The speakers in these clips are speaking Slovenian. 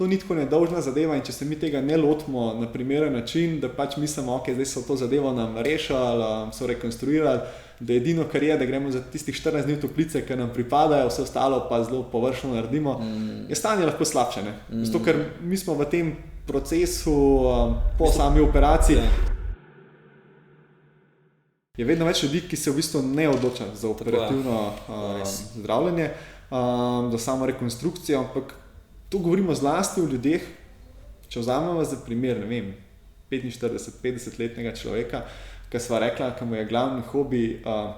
to ni tako nedolžna zadeva in če se mi tega ne lotimo na primeren način, da pač mislimo, ok, zdaj so to zadevo nam rešili, so rekonstruirali, da edino, kar je, da gremo za tistih 14 dni v toplice, ki nam pripadajo, vse ostalo pa zelo površno naredimo, je stanje lahko slabše, ne? Zato, ker mi smo v tem procesu po sami operaciji, je vedno več ljudi, ki se v bistvu ne odloča za operativno zdravljenje, za samo rekonstrukcijo, ampak tu govorimo zlasti o ljudeh, če vzamemo za primer, ne vem, 45-50-letnega človeka, ki sva rekla, ki mu je glavni hobi,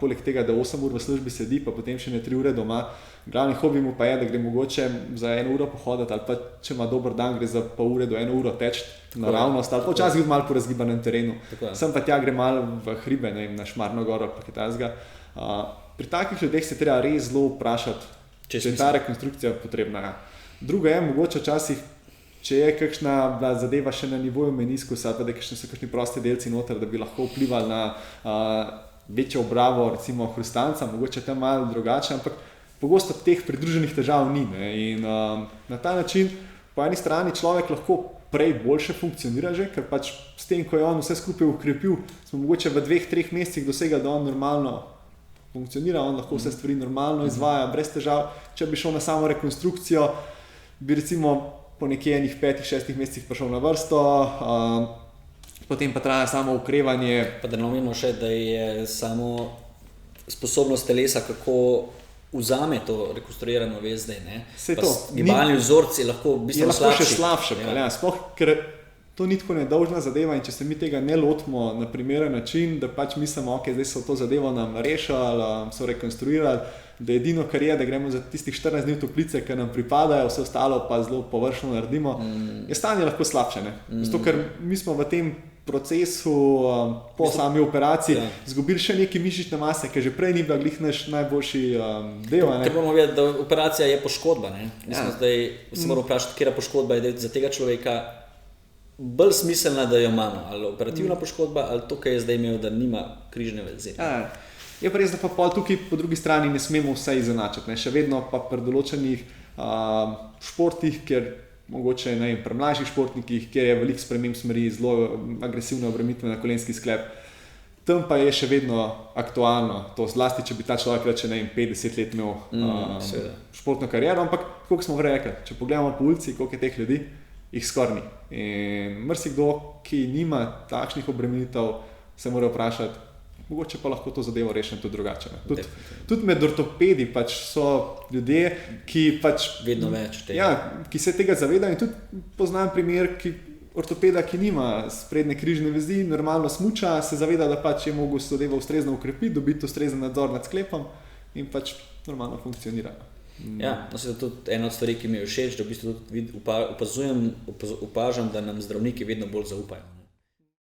poleg tega, da 8 ur v službi sedi, pa potem še ne 3 ure doma, glavni hobi mu pa je, da gre mogoče za 1 uro pohoditi, ali pa če ima dober dan, gre za pol ure do 1 uro teči naravnost, ali pa včasih gre malo po razgibanem terenu. Sem pa tja gre malo v hribe, ne vem, na Šmarno goro, pa kaj takega. Pri takih ljudeh se treba res zelo vprašati, če je ta rekonstrukcija potrebna. Drugo je, mogoče včasih, če je kakšna zadeva še na nivoju meniskusa, pa da so kakšni prosti delci noter, da bi lahko vplivali na večjo obravo, recimo hrustanca, mogoče tam malo drugače, ampak pogosto teh pridruženih težav ni. Ne? In na ta način po eni strani človek lahko prej boljše funkcionira že, ker pač s tem, ko je on vse skupaj ukrepil, smo mogoče v 2-3 mesecih dosegali, da on normalno funkcionira, on lahko vse stvari normalno izvaja, brez težav. Če bi šel na samo rekonstrukcijo, bi recimo po nekje 5-6 mesecih prišel na vrsto, potem pa traja samo okrevanje. Pa da ne omenimo še, da je samo sposobnost telesa, kako vzame to rekonstruirano vez zdaj, ne? Gibalni vzorci lahko bistveno slabši. Je lahko še slabše, sploh, ker to ni tako nedolžna zadeva in če se mi tega ne lotimo na primeren način, da pač mislimo, ok, zdaj so to zadevo nam rešili, so rekonstruirali, da edino, kar je, da gremo za tistih 14 dni v toplice, ki nam pripadajo, vse ostalo pa zelo površno naredimo, je stanje lahko slabše, ne? Zato, ker mi smo v tem procesu po sami operaciji izgubili še nekaj mišične mase, ki že prej ni bila glih naš najboljši del. Ker moramo vedeti, da operacija je poškodba, ne? Mislim, zdaj se moramo vprašati, katera poškodba je za tega človeka bolj smiselna, da jo imamo, ali operativna poškodba, ali to, kar je zdaj imel, da nima križne vezi. Je pa res, da pa tukaj po drugi strani ne smemo vse izenačiti, ne? Še vedno pa pri določenih športih, ker mogoče pri mlajših športnikih, kjer je veliko sprememb smeri, zelo agresivne obremenitve na kolenski sklep, tam pa je še vedno aktualno, to zlasti, če bi ta človek reče 50 let imel športno kariero, ampak koliko smo rekli, če pogledamo po ulici, koliko je teh ljudi, jih skoraj ni. In marsikdo, ki nima takšnih obremenitev, se mora vprašati, mogoče pa lahko to zadevo rešim tudi drugače. Tudi med ortopedi pač so ljudje, ki pač vedno več tega. Ki se tega zavedajo in tudi poznam primer, ortopeda, ki nima sprednje križne vezi, normalno smuča, se zaveda, da pač je mogel zadevo ustrezno ukrepiti, dobiti ustrezen nadzor nad sklepom in pač normalno funkcionira. To je tudi ena od stvari, ki mi je všeč, da v bistvu tudi opažam, da nam zdravniki vedno bolj zaupajo.